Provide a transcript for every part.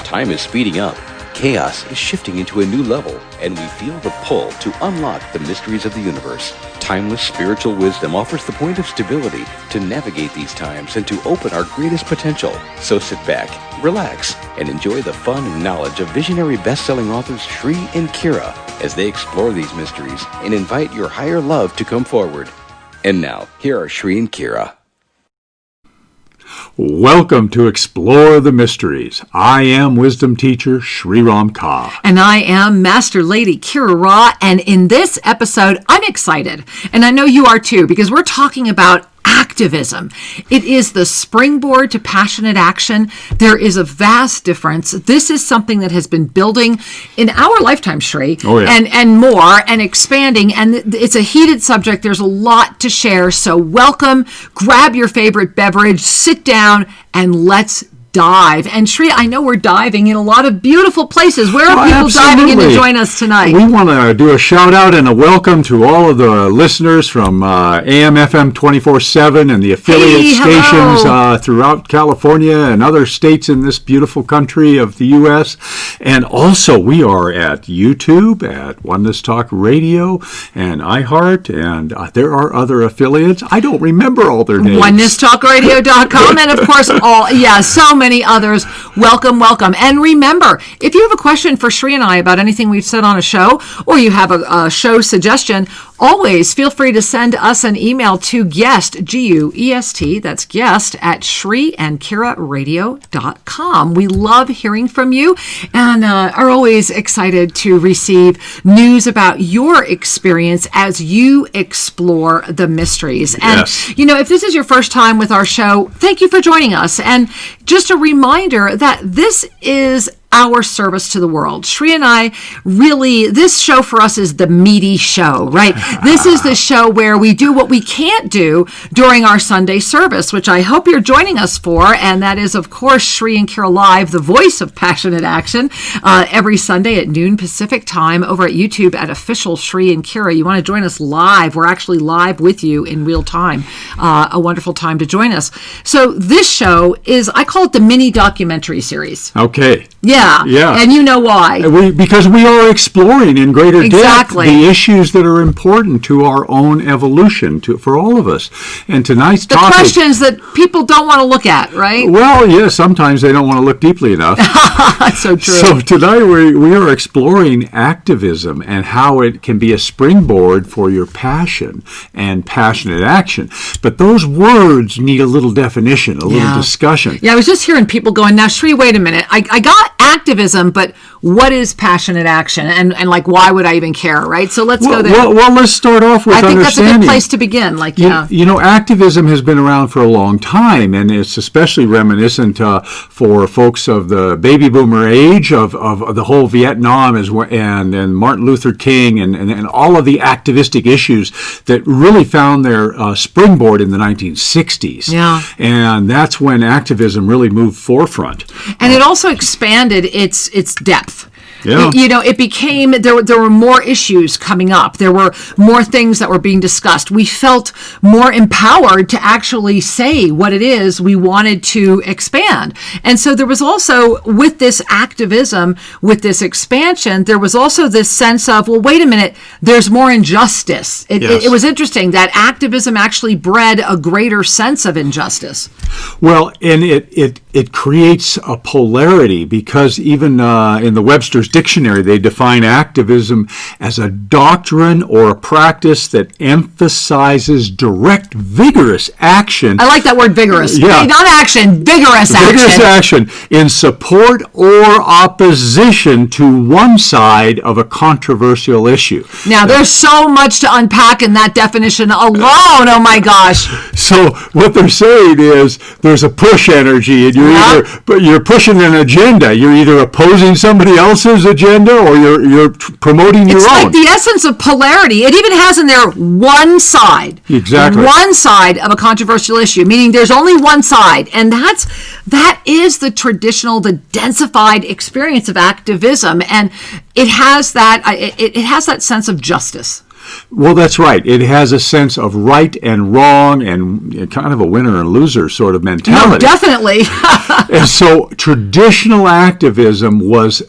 Time is speeding up. Chaos is shifting into a new level, and we feel the pull to unlock the mysteries of the universe. Timeless spiritual wisdom offers the point of stability to navigate these times and to open our greatest potential. So sit back, relax, and enjoy the fun and knowledge of visionary best-selling authors Shri and Kira as they explore these mysteries and invite your higher love to come forward. And now, here are Shri and Kira. Welcome to Explore the Mysteries. I am wisdom teacher Sri Ram Ka. And I am Master Lady Kira Ra. And in this episode, I'm excited. And I know you are too, because we're talking about activism. It is the springboard to passionate action. There is a vast difference. This is something that has been building in our lifetime, Shri, and more, and expanding. And it's a heated subject. There's a lot to share. So welcome, grab your favorite beverage, sit down, and let's dive. And Shri, I know we're diving in a lot of beautiful places. Where are people diving in to join us tonight? We want to do a shout out and a welcome to all of the listeners from AM FM 24/7 and the affiliate stations throughout California and other states in this beautiful country of the U.S. And also we are at YouTube, at Oneness Talk Radio and iHeart, and there are other affiliates. I don't remember all their names. OneNessTalkRadio.com and of course so many others. Welcome. And remember, if you have a question for Shri and I about anything we've said on a show, or you have a show suggestion, always feel free to send us an email to guest, G-U-E-S-T, that's guest, at shriandkiraradio.com. We love hearing from you and are always excited to receive news about your experience as you explore the mysteries. And, if this is your first time with our show, thank you for joining us. And just a reminder that this is our service to the world. Shri and I this show for us is the meaty show, right? This is the show where we do what we can't do during our Sunday service, which I hope you're joining us for. And that is, of course, Shri and Kira Live, the voice of passionate action, every Sunday at noon Pacific time over at YouTube at Official Shri and Kira. You want to join us live? We're actually live with you in real time. A wonderful time to join us. So this show is, I call it the mini documentary series. Okay. Yeah. And you know why. Because we are exploring in greater depth the issues that are important to our own evolution, for all of us. And tonight's topic... The questions that people don't want to look at, right? Well, yes, sometimes they don't want to look deeply enough. That's so true. So tonight we are exploring activism and how it can be a springboard for your passion and passionate action. But those words need a little definition, a little discussion. Yeah, I was just hearing people going, now, Shri, wait a minute. I got activism, but what is passionate action? And why would I even care, right? So let's go there. Well, let's start off with understanding. I think that's a good place to begin. Activism has been around for a long time, and it's especially reminiscent for folks of the baby boomer age of the whole Vietnam and Martin Luther King and all of the activistic issues that really found their springboard in the 1960s. Yeah. And that's when activism really moved forefront. And it also expanded its depth. Yeah. It became, there were more issues coming up. There were more things that were being discussed. We felt more empowered to actually say what it is we wanted to expand. And so there was also, with this activism, with this expansion, there was also this sense of, well, wait a minute, there's more injustice. It was interesting that activism actually bred a greater sense of injustice. Well, and it creates a polarity, because even in the Webster's Dictionary, they define activism as a doctrine or a practice that emphasizes direct, vigorous action. I like that word, vigorous. Yeah. Not action, vigorous action. Vigorous action in support or opposition to one side of a controversial issue. Now, there's so much to unpack in that definition alone. Oh my gosh. So what they're saying is there's a push energy, and you're pushing an agenda. You're either opposing somebody else's agenda or you're promoting your own. It's like the essence of polarity. It even has in there one side. Exactly. One side of a controversial issue, meaning there's only one side. And that is the traditional, the densified experience of activism. And it has that sense of justice. Well, that's right. It has a sense of right and wrong and kind of a winner and loser sort of mentality. No, definitely. And so traditional activism was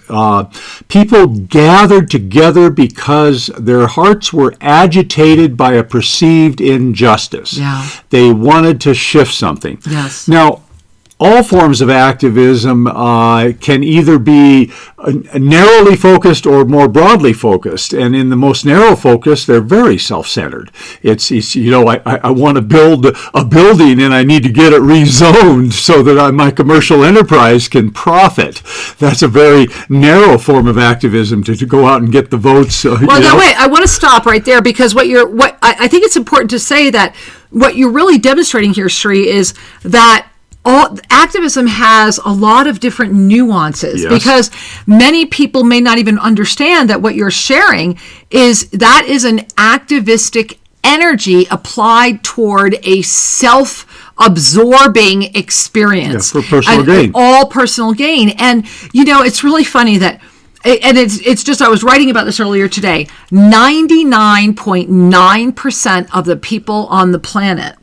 people gathered together because their hearts were agitated by a perceived injustice. Yeah. They wanted to shift something. Yes. Now, all forms of activism can either be narrowly focused or more broadly focused. And in the most narrow focus, they're very self-centered. It's I want to build a building and I need to get it rezoned so that my commercial enterprise can profit. That's a very narrow form of activism to go out and get the votes. Well, now wait, I want to stop right there because I think it's important to say that what you're really demonstrating here, Sri, is that activism has a lot of different nuances. Yes. Because many people may not even understand that what you're sharing is an activistic energy applied toward a self-absorbing experience. Yeah, for personal gain. All personal gain. And, it's really funny that, and it's just, I was writing about this earlier today, 99.9% of the people on the planet,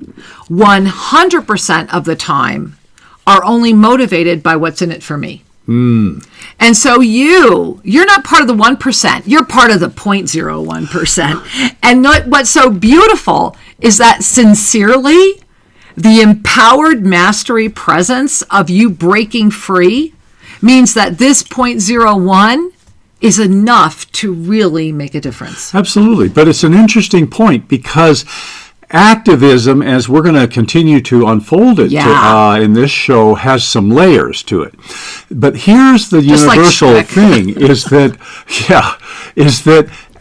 100% of the time, are only motivated by what's in it for me. Mm. And so you're not part of the 1%, you're part of the 0.01%. And what's so beautiful is that sincerely, the empowered mastery presence of you breaking free means that this 0.01 is enough to really make a difference. Absolutely. But it's an interesting point because activism, as we're going to continue to unfold it in this show, has some layers to it. But here's the universal thing is that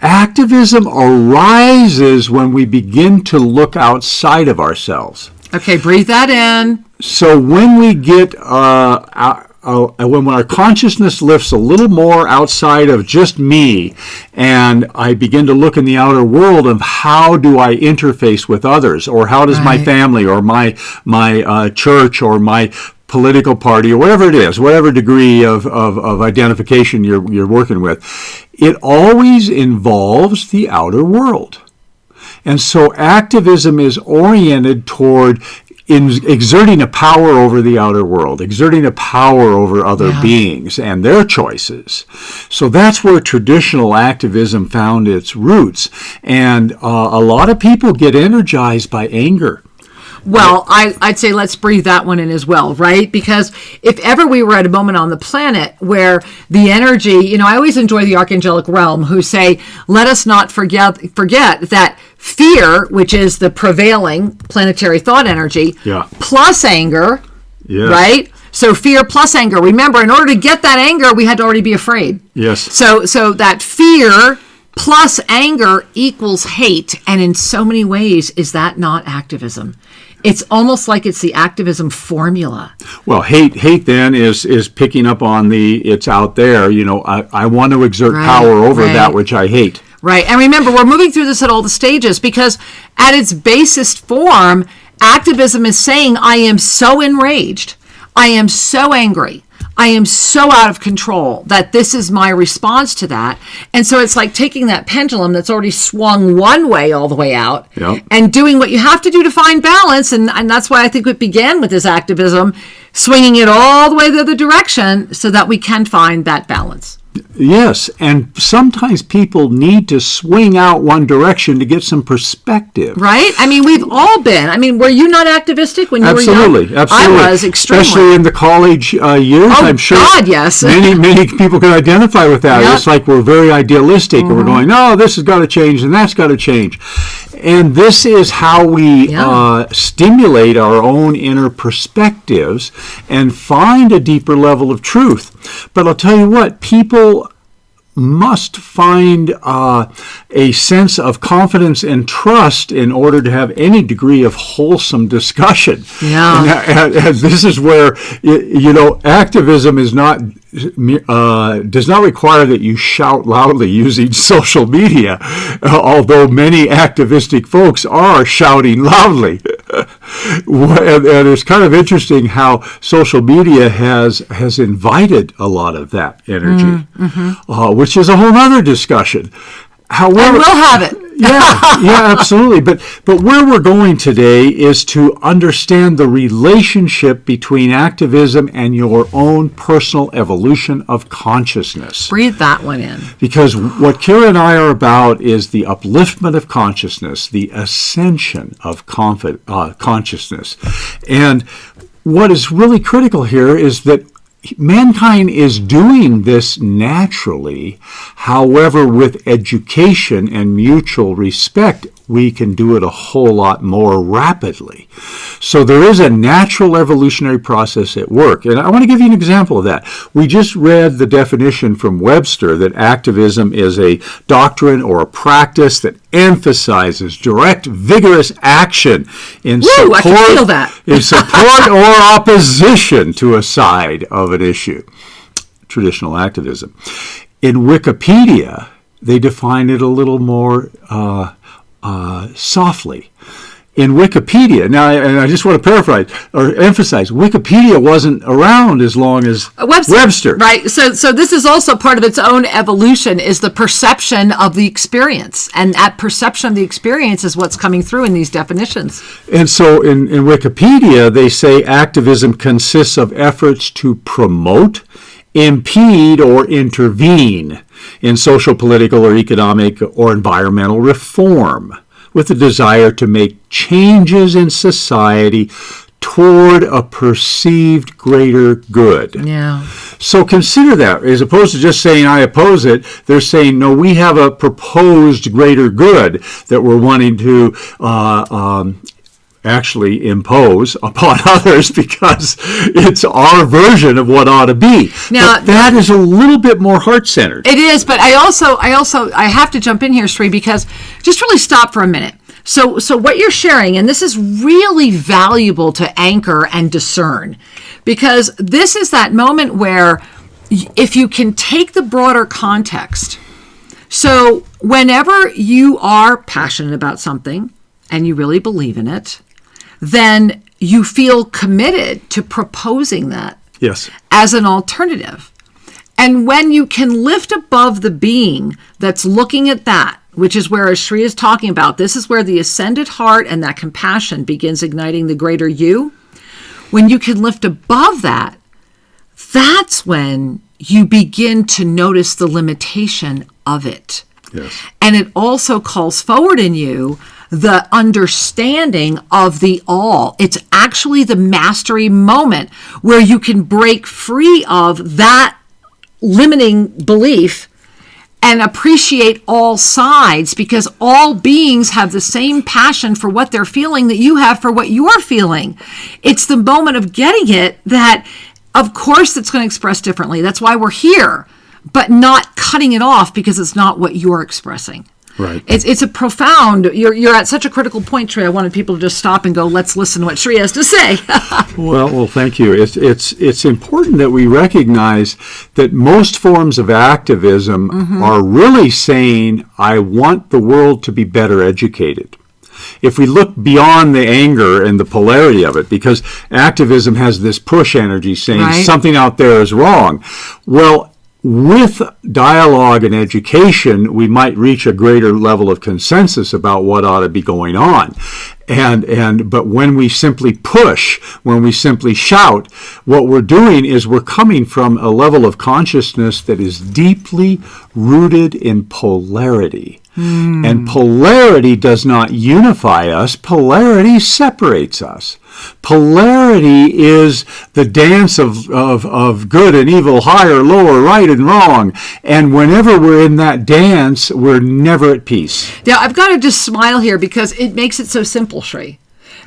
activism arises when we begin to look outside of ourselves. Okay, breathe that in. So when we get when our consciousness lifts a little more outside of just me, and I begin to look in the outer world of how do I interface with others, or how does my family or my church or my political party or whatever it is, whatever degree of identification you're working with, it always involves the outer world. And so activism is oriented toward exerting a power over the outer world, exerting a power over other beings and their choices. So that's where traditional activism found its roots. And a lot of people get energized by anger. Well, I'd say let's breathe that one in as well, right? Because if ever we were at a moment on the planet where the energy, I always enjoy the archangelic realm who say, let us not forget that fear, which is the prevailing planetary thought energy, plus anger, right? So fear plus anger. Remember, in order to get that anger, we had to already be afraid. Yes. So that fear plus anger equals hate. And in so many ways, is that not activism? It's almost like it's the activism formula. Well, hate then is picking up on it's out there. I want to exert power over that which I hate. Right. And remember, we're moving through this at all the stages because at its basest form, activism is saying, I am so enraged. I am so angry. I am so out of control that this is my response to that. And so it's like taking that pendulum that's already swung one way all the way out and doing what you have to do to find balance. And that's why I think it began with this activism, swinging it all the way the other direction so that we can find that balance. Yes, and sometimes people need to swing out one direction to get some perspective. Right? I mean, we've all been. I mean, were you not activistic when you were young? Absolutely. I was extremely. Especially in the college years, I'm sure. God, yes. many people can identify with that. It's like we're very idealistic and we're going, no, this has got to change and that's got to change. And this is how we stimulate our own inner perspectives and find a deeper level of truth. But I'll tell you what, people must find a sense of confidence and trust in order to have any degree of wholesome discussion. Yeah. And this is where, activism is not does not require that you shout loudly using social media, although many activistic folks are shouting loudly. And it's kind of interesting how social media has invited a lot of that energy, which is a whole other discussion. However, and we'll have it. Yeah, absolutely. But where we're going today is to understand the relationship between activism and your own personal evolution of consciousness. Breathe that one in. Because what Kira and I are about is the upliftment of consciousness, the ascension of consciousness. And what is really critical here is that mankind is doing this naturally. However, with education and mutual respect, we can do it a whole lot more rapidly. So there is a natural evolutionary process at work. And I want to give you an example of that. We just read the definition from Webster that activism is a doctrine or a practice that emphasizes direct, vigorous action in I can feel that. in support or opposition to a side of an issue. Traditional activism. In Wikipedia, they define it a little more softly. In Wikipedia, now, and I just want to paraphrase or emphasize, Wikipedia wasn't around as long as Webster. Right. So this is also part of its own evolution, is the perception of the experience. And that perception of the experience is what's coming through in these definitions. And so in Wikipedia, they say activism consists of efforts to promote, impede, or intervene in social, political, or economic, or environmental reform, with a desire to make changes in society toward a perceived greater good. Yeah. So consider that. As opposed to just saying, I oppose it, they're saying, no, we have a proposed greater good that we're wanting to actually impose upon others because it's our version of what ought to be. Now, but that is a little bit more heart-centered. It is, but I have to jump in here, Sri, because just really stop for a minute. So what you're sharing, and this is really valuable to anchor and discern, because this is that moment where if you can take the broader context, so whenever you are passionate about something and you really believe in it, then you feel committed to proposing that as an alternative. And when you can lift above the being that's looking at that, which is where, as Sri is talking about, this is where the ascended heart and that compassion begins igniting the greater you. When you can lift above that, that's when you begin to notice the limitation of it. Yes. And it also calls forward in you the understanding of the all. It's actually the mastery moment where you can break free of that limiting belief and appreciate all sides, because all beings have the same passion for what they're feeling that you have for what you're feeling. It's the moment of getting it that, of course, it's going to express differently. That's why we're here, but not cutting it off because it's not what you're expressing. Right. It's a profound, you're at such a critical point, Sri. I wanted people to just stop and go, let's listen to what Sri has to say. Well, thank you. It's important that we recognize that most forms of activism are really saying, I want the world to be better educated. If we look beyond the anger and the polarity of it, because activism has this push energy saying something out there is wrong. Well, with dialogue and education, we might reach a greater level of consensus about what ought to be going on. But when we simply push, when we simply shout, what we're doing is we're coming from a level of consciousness that is deeply rooted in polarity. And polarity does not unify us. Polarity separates us. Polarity is the dance of good and evil, higher, lower, right and wrong. And whenever we're in that dance, we're never at peace. Now, I've got to just smile here because it makes it so simple, Sri.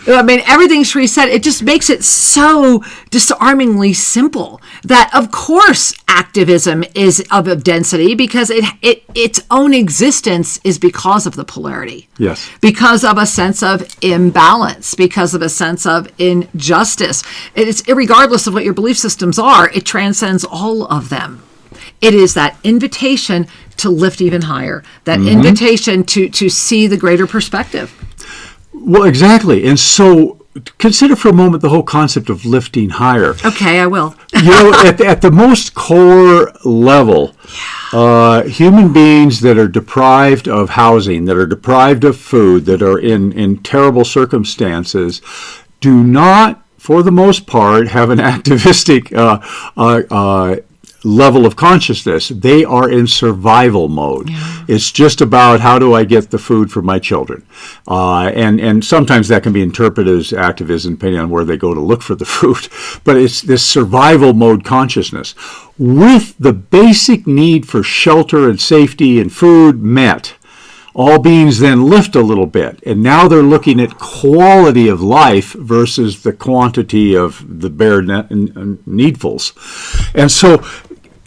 I mean, everything Sri said, it just makes it so disarmingly simple that, of course, activism is of a density because its own existence is because of the polarity. Yes. Because of a sense of imbalance, because of a sense of injustice. It's regardless of what your belief systems are, it transcends all of them. It is that invitation to lift even higher, that invitation to see the greater perspective. Well, exactly. And so consider for a moment the whole concept of lifting higher. Okay, I will. At the most core level, human beings that are deprived of housing, that are deprived of food, that are in terrible circumstances, do not, for the most part, have an activistic level of consciousness. They are in survival mode. Yeah. It's just about how do I get the food for my children. And sometimes that can be interpreted as activism depending on where they go to look for the food. But it's this survival mode consciousness. With the basic need for shelter and safety and food met, all beings then lift a little bit, and now they're looking at quality of life versus the quantity of the bare needfuls. And so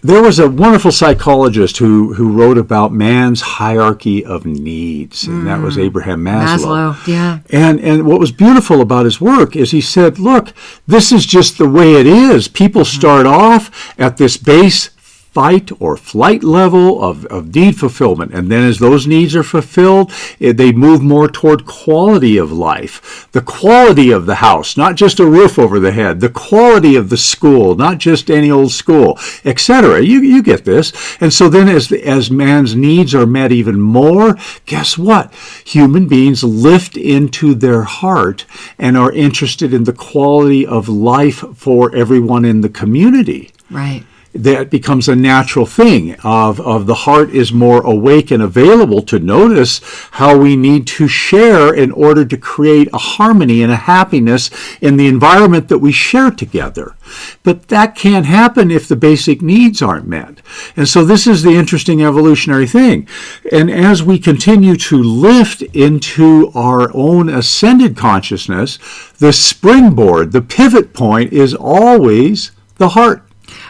there was a wonderful psychologist who wrote about man's hierarchy of needs, and that was Abraham Maslow. Yeah. And what was beautiful about his work is he said, look, this is just the way it is. People start off at this base fight or flight level of need fulfillment. And then as those needs are fulfilled, they move more toward quality of life. The quality of the house, not just a roof over the head. The quality of the school, not just any old school, etc. You get this. And so then as man's needs are met even more, guess what? Human beings lift into their heart and are interested in the quality of life for everyone in the community. Right. That becomes a natural thing of the heart is more awake and available to notice how we need to share in order to create a harmony and a happiness in the environment that we share together. But that can't happen if the basic needs aren't met. And so this is the interesting evolutionary thing. And as we continue to lift into our own ascended consciousness, the springboard, the pivot point is always the heart.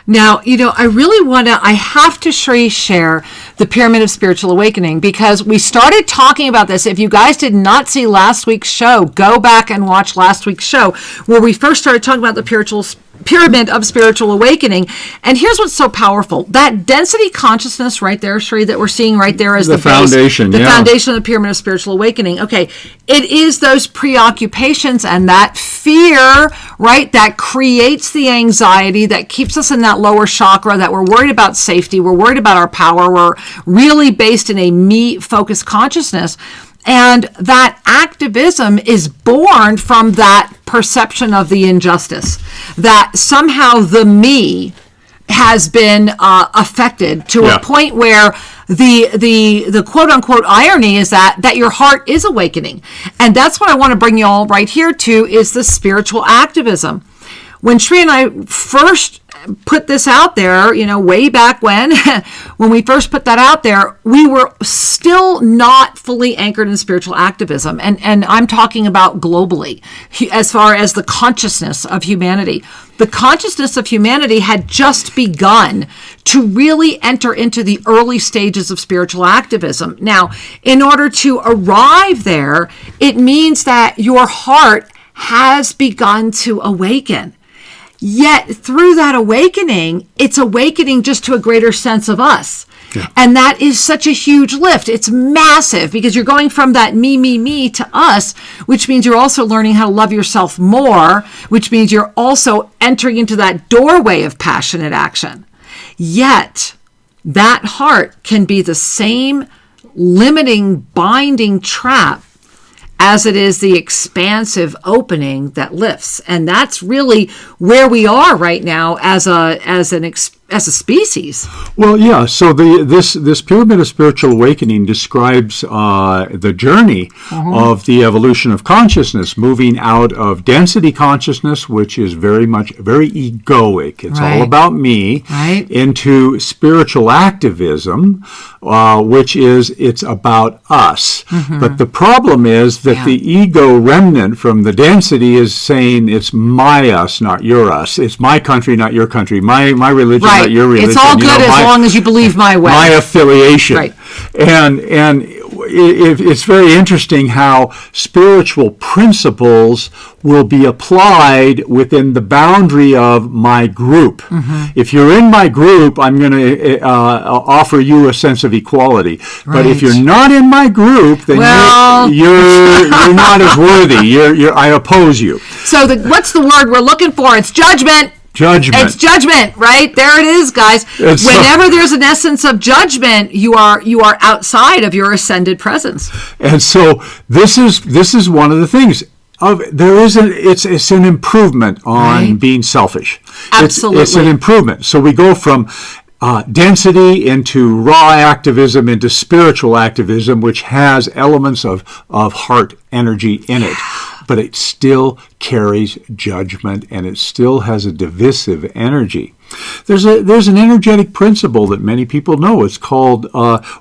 Now, I have to share the Pyramid of Spiritual Awakening, because we started talking about this. If you guys did not see last week's show, go back and watch last week's show where we first started talking about the Pyramid of Spiritual Awakening. And here's what's so powerful. That density consciousness right there, Sri, that we're seeing right there is the foundation. The foundation of the Pyramid of Spiritual Awakening. Okay, it is those preoccupations and that fear, right, that creates the anxiety, that keeps us in that lower chakra, that we're worried about safety, we're worried about our power, we're really based in a me-focused consciousness. And that activism is born from that perception of the injustice, that somehow the me has been affected to a point where the quote unquote irony is that your heart is awakening. And that's what I want to bring you all right here to, is the spiritual activism. When Sri and I first put this out there, way back when we first put that out there, we were still not fully anchored in spiritual activism. And I'm talking about globally, as far as the consciousness of humanity. The consciousness of humanity had just begun to really enter into the early stages of spiritual activism. Now, in order to arrive there, it means that your heart has begun to awaken. Yet through that awakening, it's awakening just to a greater sense of us. Yeah. And that is such a huge lift. It's massive, because you're going from that me to us, which means you're also learning how to love yourself more, which means you're also entering into that doorway of passionate action. Yet that heart can be the same limiting, binding trap as it is the expansive opening that lifts. And that's really where we are right now as a species. Well, yeah. So this Pyramid of Spiritual Awakening describes the journey of the evolution of consciousness, moving out of density consciousness, which is very egoic. It's all about me, into spiritual activism, which is it's about us. But the problem is that the ego remnant from the density is saying it's my us, not your us. It's my country, not your country. My religion, not your religion. It's all good as long as you believe my way. My affiliation. Right. And it's very interesting how spiritual principles will be applied within the boundary of my group. If you're in my group, I'm going to offer you a sense of equality. But if you're not in my group, then you're not as worthy. I oppose you. So what's the word we're looking for? It's judgment. Judgment. It's judgment, right? There it is, guys. Whenever there's an essence of judgment, you are outside of your ascended presence. And so this is one of the things. It's an improvement on being selfish. Absolutely. It's an improvement. So we go from density into raw activism into spiritual activism, which has elements of heart energy in it. But it still carries judgment, and it still has a divisive energy. There's an energetic principle that many people know. It's called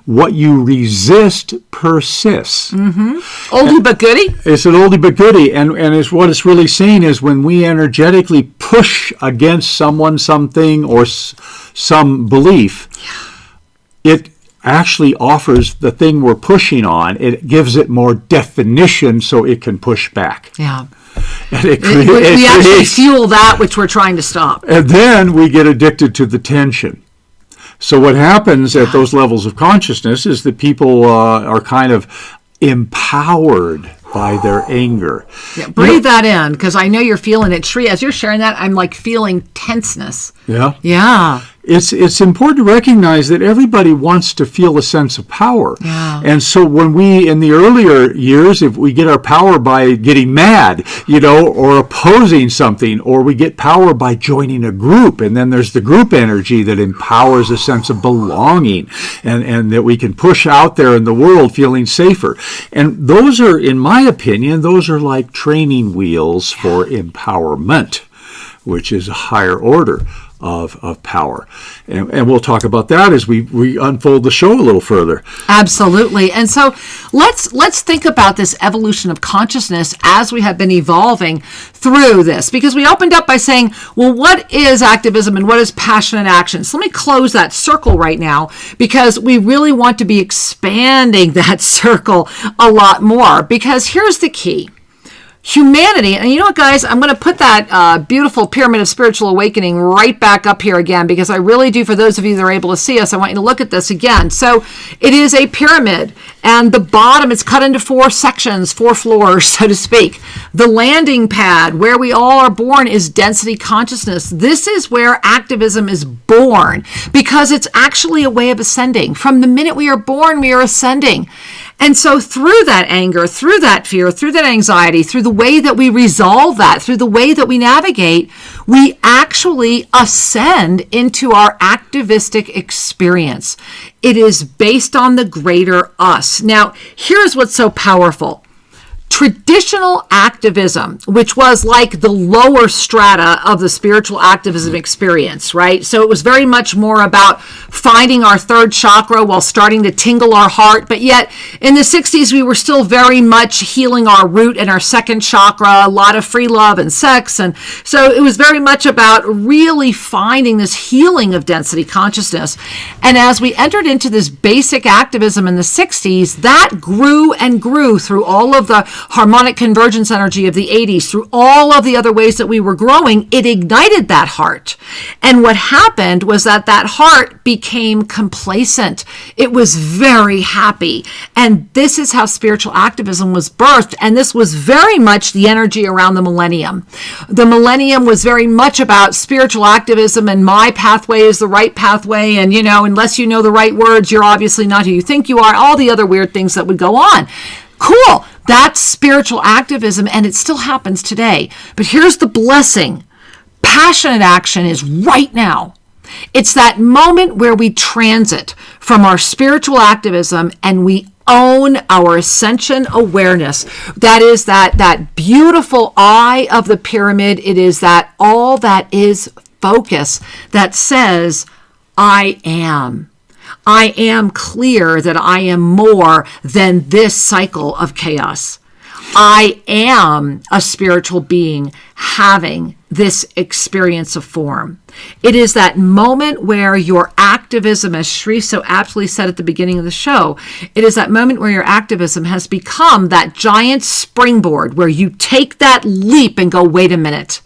what you resist persists. Oldie but goodie? It's an oldie but goodie, and what it's really saying is when we energetically push against someone, something, or some belief, it actually offers the thing we're pushing on. It gives it more definition so it can push back. Yeah. And we actually fuel that which we're trying to stop. And then we get addicted to the tension. So what happens at those levels of consciousness is that people are kind of empowered by their anger. Yeah, breathe that in, because I know you're feeling it. Shri, as you're sharing that, I'm like feeling tenseness. Yeah. Yeah. It's important to recognize that everybody wants to feel a sense of power. Yeah. And so when we, in the earlier years, if we get our power by getting mad, or opposing something, or we get power by joining a group, and then there's the group energy that empowers a sense of belonging, and that we can push out there in the world feeling safer. And those are, in my opinion, those are like training wheels for empowerment, which is a higher order of power. And we'll talk about that as we unfold the show a little further. Activism. And so let's think about this evolution of consciousness as we have been evolving through this, because we opened up by saying, well, what is activism and what is passionate action? So let me close that circle right now, because we really want to be expanding that circle a lot more, because here's the key. Humanity, and you know what, guys, I'm going to put that beautiful pyramid of spiritual awakening right back up here again, because I really do, for those of you that are able to see us, I want you to look at this again. So it is a pyramid, and the bottom is cut into 4 sections, 4 floors, so to speak. The landing pad, where we all are born, is density consciousness. This is where activism is born, because it's actually a way of ascending. From the minute we are born, we are ascending. And so through that anger, through that fear, through that anxiety, through the way that we resolve that, through the way that we navigate, we actually ascend into our activistic experience. It is based on the greater us. Now, here's what's so powerful. Traditional activism, which was like the lower strata of the spiritual activism experience, right? So it was very much more about finding our third chakra while starting to tingle our heart. But yet in the 60s, we were still very much healing our root and our second chakra, a lot of free love and sex. And so it was very much about really finding this healing of density consciousness. And as we entered into this basic activism in the 60s, that grew and grew through all of the harmonic convergence energy of the 80s, through all of the other ways that we were growing. It ignited that heart. And what happened was that heart became complacent. It was very happy. And this is how spiritual activism was birthed. And this was very much the energy around the millennium. The millennium was very much about spiritual activism, and my pathway is the right pathway. And, unless you know the right words, you're obviously not who you think you are. All the other weird things that would go on. Cool. That's spiritual activism, and it still happens today. But here's the blessing. Passionate action is right now. It's that moment where we transit from our spiritual activism and we own our ascension awareness. That is that beautiful eye of the pyramid. It is that all that is focus that says, I am. I am clear that I am more than this cycle of chaos. I am a spiritual being having this experience of form. It is that moment where your activism, as Shri so aptly said at the beginning of the show, it is that moment where your activism has become that giant springboard where you take that leap and go, wait a minute,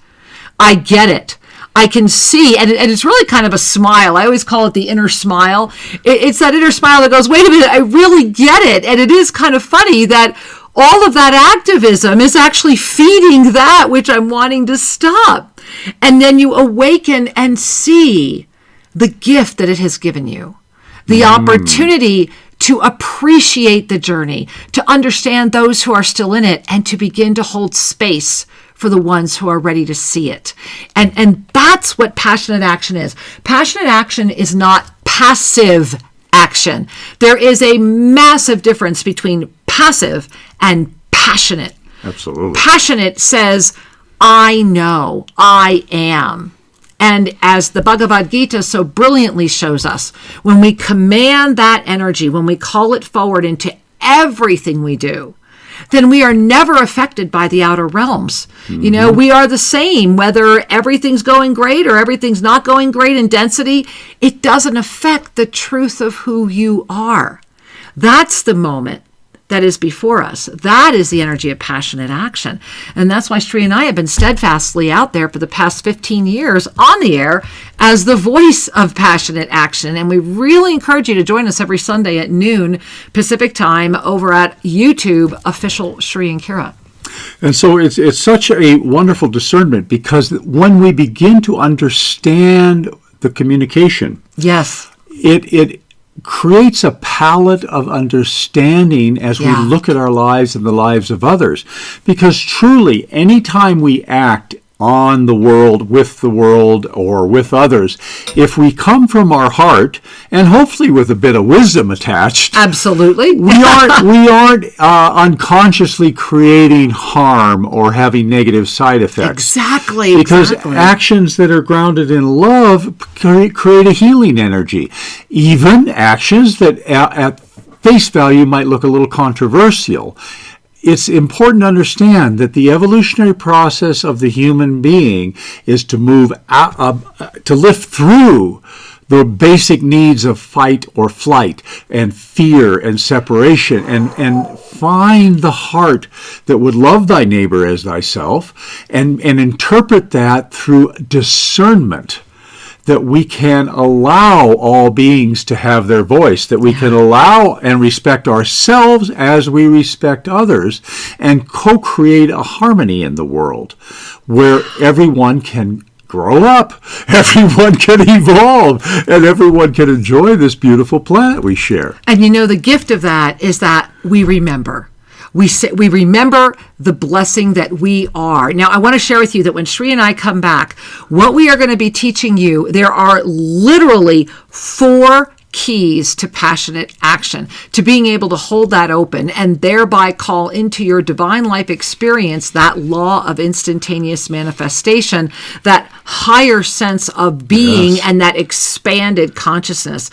I get it. I can see, and it's really kind of a smile. I always call it the inner smile. It's that inner smile that goes, wait a minute, I really get it. And it is kind of funny that all of that activism is actually feeding that which I'm wanting to stop. And then you awaken and see the gift that it has given you, the opportunity to appreciate the journey, to understand those who are still in it, and to begin to hold space for the ones who are ready to see it. And that's what passionate action is. Passionate action is not passive action. There is a massive difference between passive and passionate. Absolutely. Passionate says, I know, I am. And as the Bhagavad Gita so brilliantly shows us, when we command that energy, when we call it forward into everything we do, then we are never affected by the outer realms. You know, we are the same, whether everything's going great or everything's not going great in density. It doesn't affect the truth of who you are. That's the moment that is before us. That is the energy of passionate action. And that's why Shri and I have been steadfastly out there for the past 15 years on the air as the voice of passionate action. And we really encourage you to join us every Sunday at noon Pacific time over at YouTube, official Shri and Kira. And so it's such a wonderful discernment, because when we begin to understand the communication, yes, it creates a palette of understanding as we look at our lives and the lives of others. Because truly, anytime we act on the world, or with others, if we come from our heart, and hopefully with a bit of wisdom attached, absolutely, we aren't unconsciously creating harm or having negative side effects. Exactly. Because actions that are grounded in love create a healing energy. Even actions that at face value might look a little controversial. It's important to understand that the evolutionary process of the human being is to move out, to lift through the basic needs of fight or flight and fear and separation, and find the heart that would love thy neighbor as thyself, and interpret that through discernment. That we can allow all beings to have their voice, that we can allow and respect ourselves as we respect others, and co-create a harmony in the world where everyone can grow up, everyone can evolve, and everyone can enjoy this beautiful planet we share. And you know, the gift of that is that we remember. We remember the blessing that we are. Now, I want to share with you that when Shri and I come back, what we are going to be teaching you, there are literally 4 keys to passionate action, to being able to hold that open and thereby call into your divine life experience that law of instantaneous manifestation, that higher sense of being, and that expanded consciousness.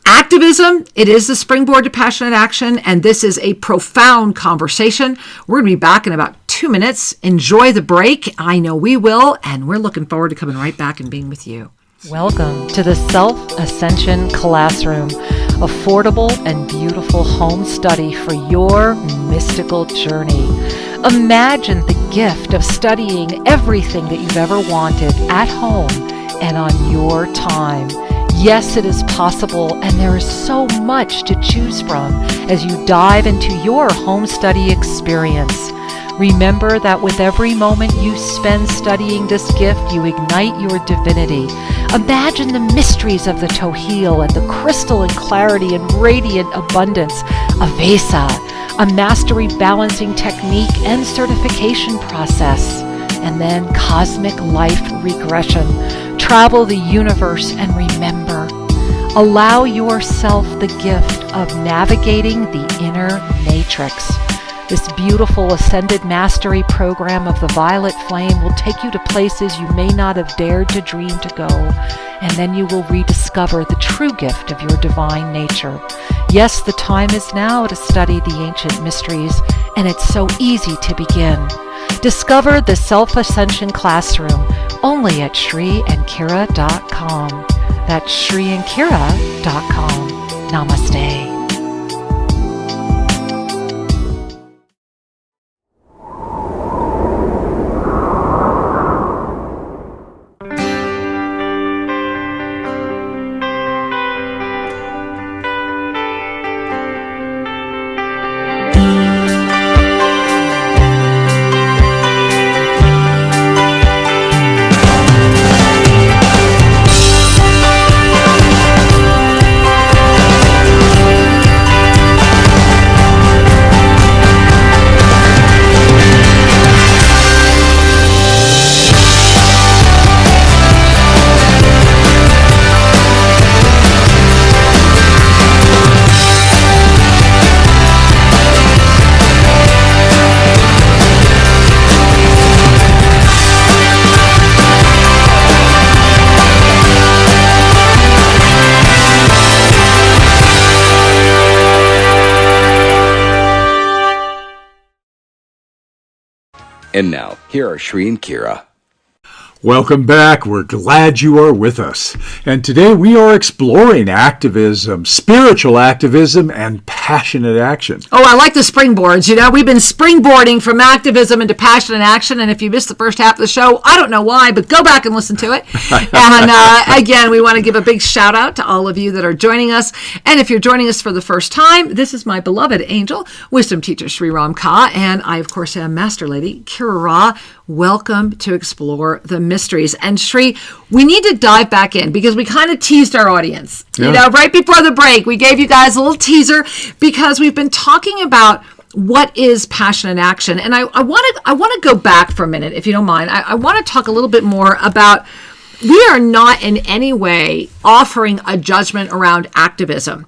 Activism, it is the springboard to passionate action, and this is a profound conversation. We're going to be back in about 2 minutes. Enjoy the break. I know we will, and we're looking forward to coming right back and being with you. Welcome to the Self-Ascension Classroom, affordable and beautiful home study for your mystical journey. Imagine the gift of studying everything that you've ever wanted at home and on your time. Yes, it is possible, and there is so much to choose from as you dive into your home study experience. Remember that with every moment you spend studying this gift, you ignite your divinity. Imagine the mysteries of the Tohil and the crystalline clarity and radiant abundance of Vesa, a mastery balancing technique and certification process, and then cosmic life regression. Travel the universe and remember. Allow yourself the gift of navigating the inner matrix. This beautiful Ascended Mastery program of the Violet Flame will take you to places you may not have dared to dream to go, and then you will rediscover the true gift of your divine nature. Yes, the time is now to study the ancient mysteries, and it's so easy to begin. Discover the Self-Ascension Classroom only at ShriandKira.com. That's ShriandKira.com. Namaste. And now, here are Shri and Kira. Welcome back. We're glad you are with us. And today we are exploring activism, spiritual activism, and passionate action. Oh, I like the springboards. You know, we've been springboarding from activism into passionate action. And if you missed the first half of the show, I don't know why, but go back and listen to it. And again, we want to give a big shout out to all of you that are joining us. And if you're joining us for the first time, this is my beloved angel, wisdom teacher Sri Ram Ka. And I, of course, am Master Lady Kira Ra. Welcome to Explore the Mysteries. And Shri, we need to dive back in because we kind of teased our audience. Yeah. You know, right before the break, we gave you guys a little teaser because we've been talking about what is passionate action. And I want to go back for a minute, if you don't mind. I want to talk a little bit more about, we are not in any way offering a judgment around activism.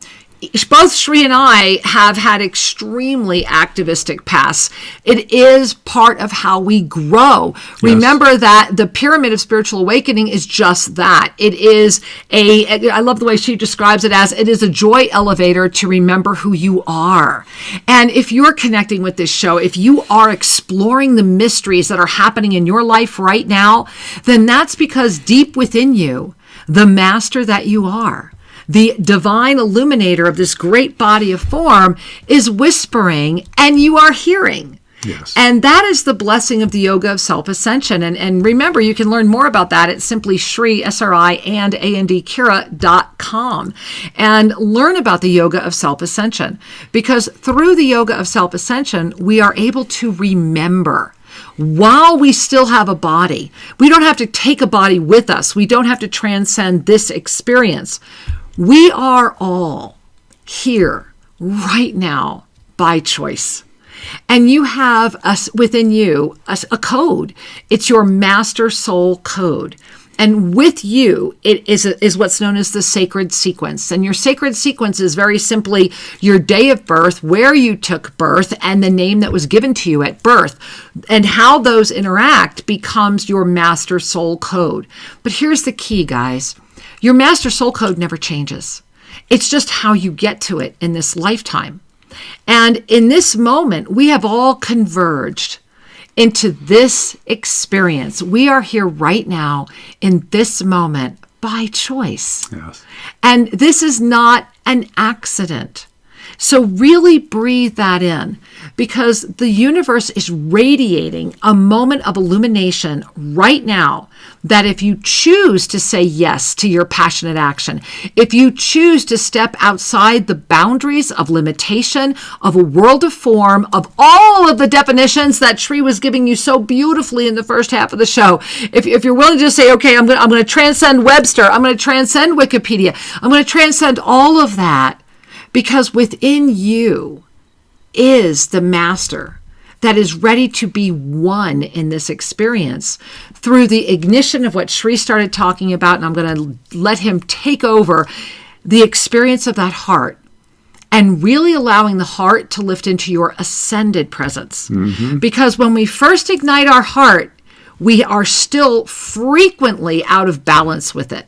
Both Shri and I have had extremely activistic pasts. It is part of how we grow. Yes. Remember that the pyramid of spiritual awakening is just that. It is I love the way she describes it as, it is a joy elevator to remember who you are. And if you're connecting with this show, if you are exploring the mysteries that are happening in your life right now, then that's because deep within you, the master that you are, the divine illuminator of this great body of form, is whispering and you are hearing. Yes. And that is the blessing of the yoga of self-ascension. And remember, you can learn more about that at simply Shri, SRI, and ANDKira.com and learn about the yoga of self-ascension. Because through the yoga of self-ascension, we are able to remember. While we still have a body, we don't have to take a body with us. We don't have to transcend this experience. We are all here right now by choice. And you have within you a code. It's your master soul code. And with you, it is what's known as the sacred sequence. And your sacred sequence is very simply your day of birth, where you took birth, and the name that was given to you at birth. And how those interact becomes your master soul code. But here's the key, guys. Your master soul code never changes. It's just how you get to it in this lifetime. And in this moment, we have all converged into this experience. We are here right now in this moment by choice. Yes. And this is not an accident. So really breathe that in, because the universe is radiating a moment of illumination right now that if you choose to say yes to your passionate action, if you choose to step outside the boundaries of limitation, of a world of form, of all of the definitions that Shri was giving you so beautifully in the first half of the show, if you're willing to just say, okay, I'm going to transcend Webster, I'm going to transcend Wikipedia, I'm going to transcend all of that, because within you is the master that is ready to be one in this experience through the ignition of what Shri started talking about. And I'm going to let him take over the experience of that heart and really allowing the heart to lift into your ascended presence. Mm-hmm. Because when we first ignite our heart, we are still frequently out of balance with it.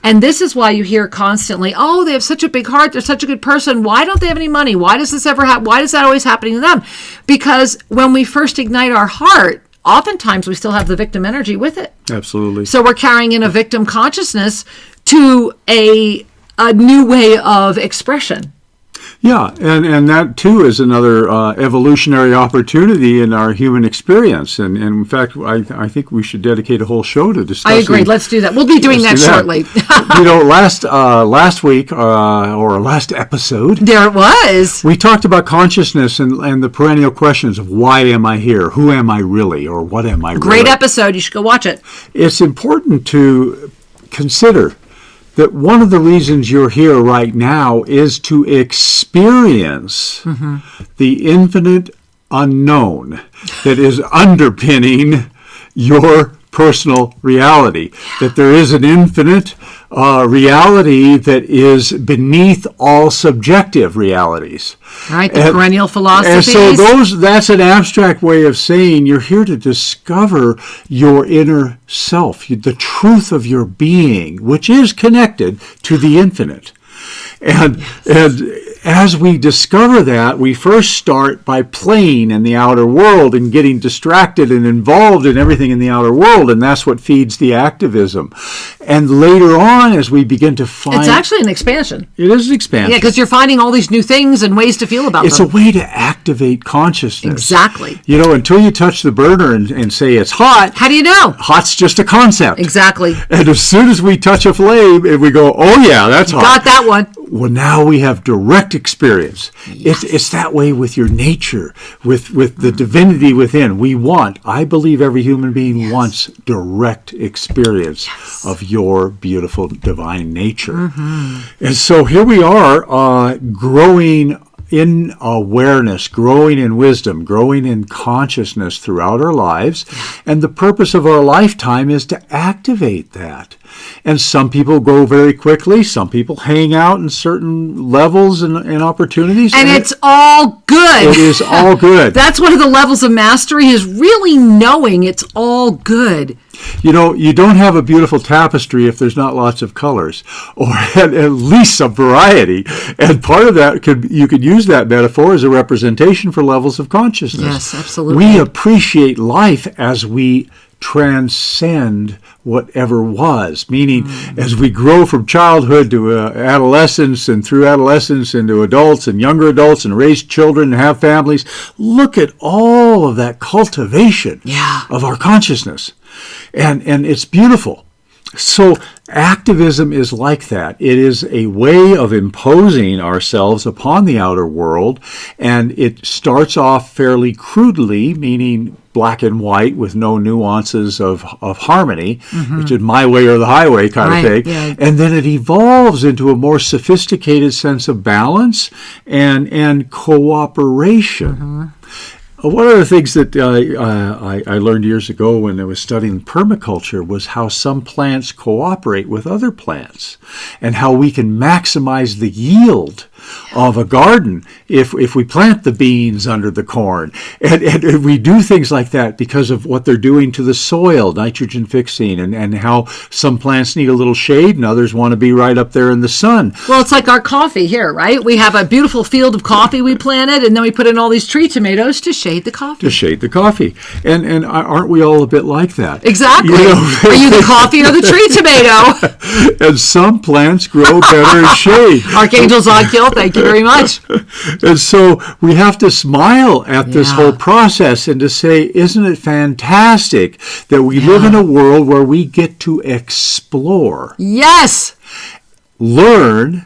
And this is why you hear constantly, oh, they have such a big heart, they're such a good person, why don't they have any money? Why does this ever happen? Why is that always happening to them? Because when we first ignite our heart, oftentimes we still have the victim energy with it. Absolutely. So we're carrying in a victim consciousness to a new way of expression. Yeah, and that too is another evolutionary opportunity in our human experience. And in fact, I think we should dedicate a whole show to discussing. I agree. Let's do that. We'll be doing that shortly. Last week or last episode, there it was. We talked about consciousness and the perennial questions of why am I here, who am I really, or what am I really. Great episode. You should go watch it. It's important to consider that one of the reasons you're here right now is to experience the infinite unknown that is underpinning your personal reality. That there is an infinite reality that is beneath all subjective realities. Right, the perennial philosophies. And so that's an abstract way of saying you're here to discover your inner self, the truth of your being, which is connected to the infinite. And as we discover that, we first start by playing in the outer world and getting distracted and involved in everything in the outer world, and that's what feeds the activism. And later on, as we begin to find... It's actually an expansion. It is an expansion. Yeah, because you're finding all these new things and ways to feel about them. It's a way to activate consciousness. Exactly. You know, until you touch the burner and say it's hot... How do you know? Hot's just a concept. Exactly. And as soon as we touch a flame and we go, oh yeah, that's hot. Got that one. Well, now we have direct experience. Yes. It's that way with your nature, with the divinity within. I believe every human being wants direct experience of your beautiful divine nature. And so here we are, growing in awareness, growing in wisdom, growing in consciousness throughout our lives. And the purpose of our lifetime is to activate that. And some people go very quickly. Some people hang out in certain levels and opportunities. And it's all good. It is all good. That's one of the levels of mastery, is really knowing it's all good. You know, you don't have a beautiful tapestry if there's not lots of colors, or at least some variety. And part of that, you could use that metaphor as a representation for levels of consciousness. Yes, absolutely. We appreciate life as we transcend whatever was, meaning as we grow from childhood to adolescence, and through adolescence into adults and younger adults, and raise children and have families, look at all of that cultivation of our consciousness. And it's beautiful. So activism is like that. It is a way of imposing ourselves upon the outer world, and it starts off fairly crudely, meaning black and white with no nuances of harmony, which is my way or the highway kind of thing. Yeah. And then it evolves into a more sophisticated sense of balance and cooperation. One of the things that I learned years ago when I was studying permaculture was how some plants cooperate with other plants, and how we can maximize the yield of a garden if we plant the beans under the corn. And we do things like that because of what they're doing to the soil, nitrogen fixing, and how some plants need a little shade and others want to be right up there in the sun. Well, it's like our coffee here, right? We have a beautiful field of coffee we planted, and then we put in all these tree tomatoes to shade the coffee. To shade the coffee. And aren't we all a bit like that? Exactly. You know, are you the coffee or the tree tomato? And some plants grow better in shade. Archangel's on kill. Thank you very much. And so we have to smile at this whole process and to say, isn't it fantastic that we live in a world where we get to explore, learn,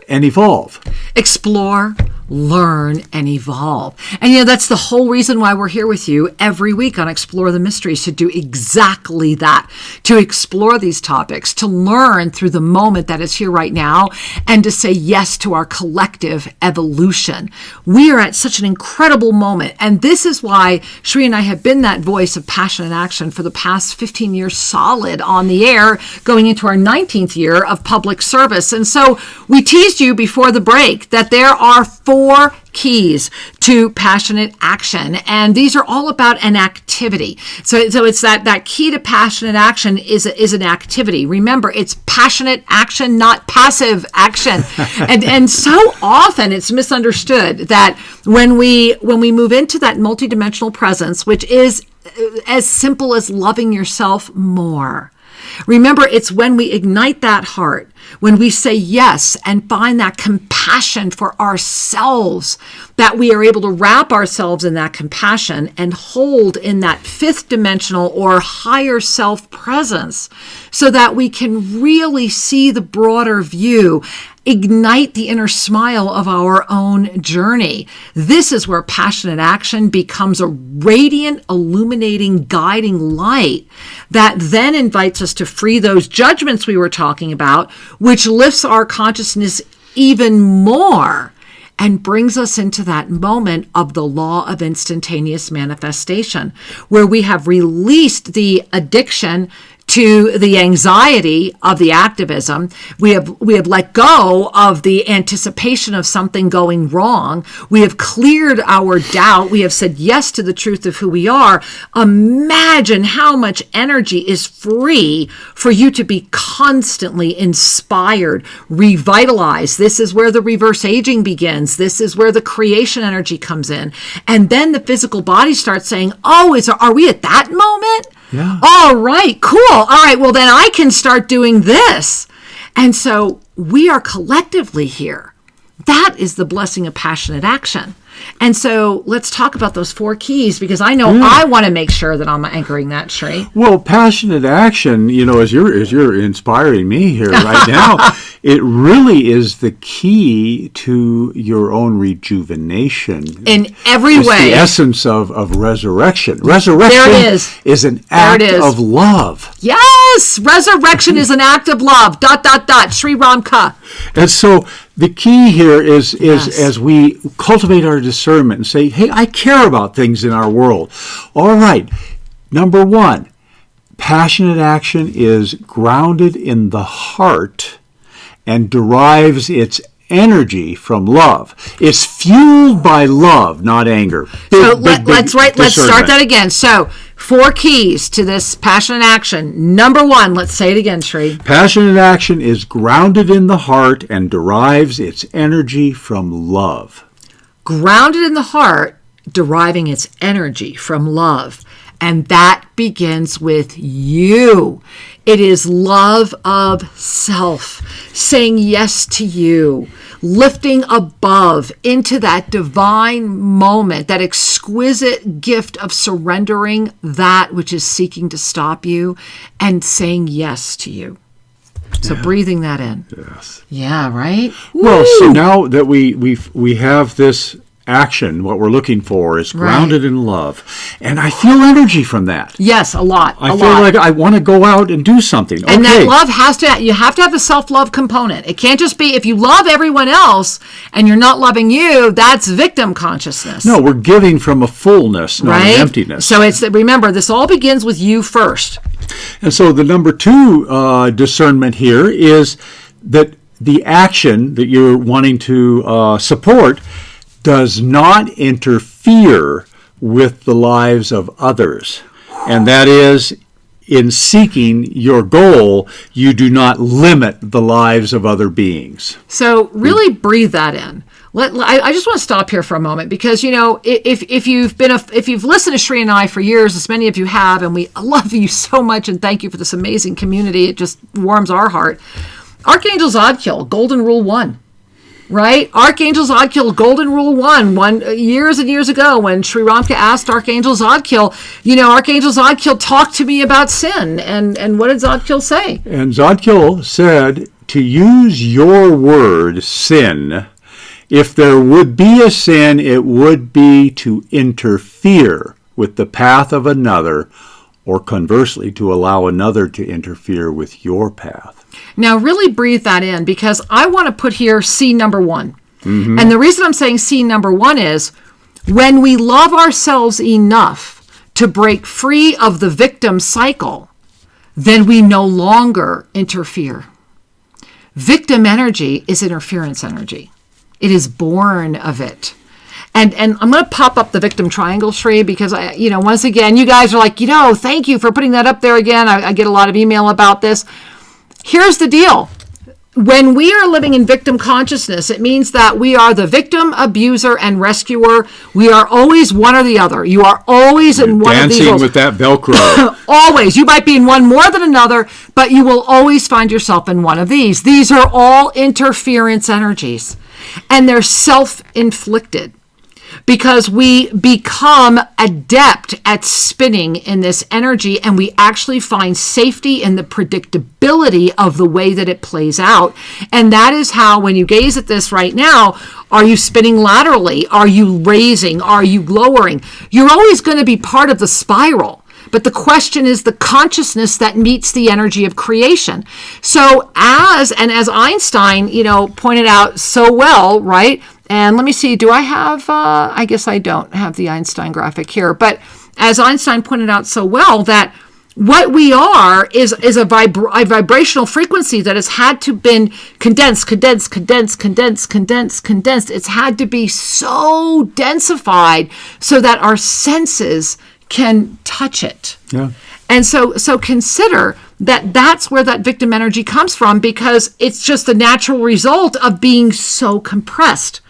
and evolve. Explore, learn, and evolve. And you know, that's the whole reason why we're here with you every week on Explore the Mysteries, to do exactly that, to explore these topics, to learn through the moment that is here right now, and to say yes to our collective evolution. We are at such an incredible moment, and this is why Shri and I have been that voice of passion and action for the past 15 years solid on the air, going into our 19th year of public service. And so we teased you before the break that there are 4 keys to passionate action, and these are all about an activity. So it's that key to passionate action is an activity. Remember, it's passionate action, not passive action. and so often it's misunderstood that when we move into that multidimensional presence, which is as simple as loving yourself more. Remember, it's when we ignite that heart, when we say yes and find that compassion for ourselves, that we are able to wrap ourselves in that compassion and hold in that fifth dimensional or higher self presence so that we can really see the broader view, ignite the inner smile of our own journey. This is where passionate action becomes a radiant, illuminating, guiding light that then invites us to free those judgments we were talking about, which lifts our consciousness even more and brings us into that moment of the law of instantaneous manifestation, where we have released the addiction to the anxiety of the activism. We have let go of the anticipation of something going wrong. We have cleared our doubt. We have said yes to the truth of who we are. Imagine how much energy is free for you to be constantly inspired, revitalized. This is where the reverse aging begins. This is where the creation energy comes in. And then the physical body starts saying, oh, are we at that moment? Yeah. All right, cool. All right, well, then I can start doing this. And so we are collectively here. That is the blessing of passionate action. And so let's talk about those 4 keys, because I know I want to make sure that I'm anchoring that straight. Well, passionate action, as you're inspiring me here right now, it really is the key to your own rejuvenation. In every it's way. The essence of resurrection. Resurrection there it is an act of love. Yes! Resurrection is an act of love. ... Sri Ramka. And so the key here is Yes. as we cultivate our discernment and say, hey, I care about things in our world. All right, number 1, passionate action is grounded in the heart and derives its energy from love. It's fueled by love, not anger. Let's start that again. So 4 keys to this passionate action. Number 1, let's say it again, Sri. Passionate action is grounded in the heart and derives its energy from love. Grounded in the heart, deriving its energy from love. And that begins with you. It is love of self, saying yes to you, lifting above into that divine moment, that exquisite gift of surrendering that which is seeking to stop you and saying yes to you. So breathing that in. Yes. Yeah, right? Well, so now that we have this action, what we're looking for is grounded in love. And I feel energy from that. Yes, a lot. I feel like I want to go out and do something. And that love you have to have the self-love component. It can't just be, if you love everyone else and you're not loving you, that's victim consciousness. No, we're giving from a fullness, not an emptiness. So remember, this all begins with you first. And so the number 2 discernment here is that the action that you're wanting to support does not interfere with the lives of others. And that is, in seeking your goal, you do not limit the lives of other beings. So really breathe that in. I just want to stop here for a moment, because if you've listened to Sri and I for years, as many of you have, and we love you so much and thank you for this amazing community. It just warms our heart. Archangel Zadkiel, Golden Rule 1. Right? Archangel Zadkiel, Golden Rule 1, years and years ago, when Sri Ramka asked Archangel Zadkiel, Archangel Zadkiel, talk to me about sin. And what did Zadkiel say? And Zadkiel said, to use your word, sin, if there would be a sin, it would be to interfere with the path of another, or conversely, to allow another to interfere with your path. Now, really breathe that in, because I want to put here C number 1. Mm-hmm. And the reason I'm saying C number 1 is, when we love ourselves enough to break free of the victim cycle, then we no longer interfere. Victim energy is interference energy. It is born of it. And I'm going to pop up the victim triangle, Sri, because once again, you guys are like, thank you for putting that up there again. I get a lot of email about this. Here's the deal. when we are living in victim consciousness, it means that we are the victim, abuser, and rescuer. We are always one or the other. You are always in one of these roles. Dancing with that Velcro. Always. You might be in one more than another, but you will always find yourself in one of these. These are all interference energies, and they're self-inflicted, because we become adept at spinning in this energy, and we actually find safety in the predictability of the way that it plays out. And that is how, when you gaze at this right now, are you spinning laterally? Are you raising? Are you lowering? You're always going to be part of the spiral. But the question is the consciousness that meets the energy of creation. So as Einstein, pointed out so well, right? And let me see, do I have, I guess I don't have the Einstein graphic here, but as Einstein pointed out so well, that what we are is a vibrational frequency that has had to been condensed. It's had to be so densified so that our senses can touch it. Yeah. And so consider that that's where that victim energy comes from, because it's just the natural result of being so compressed.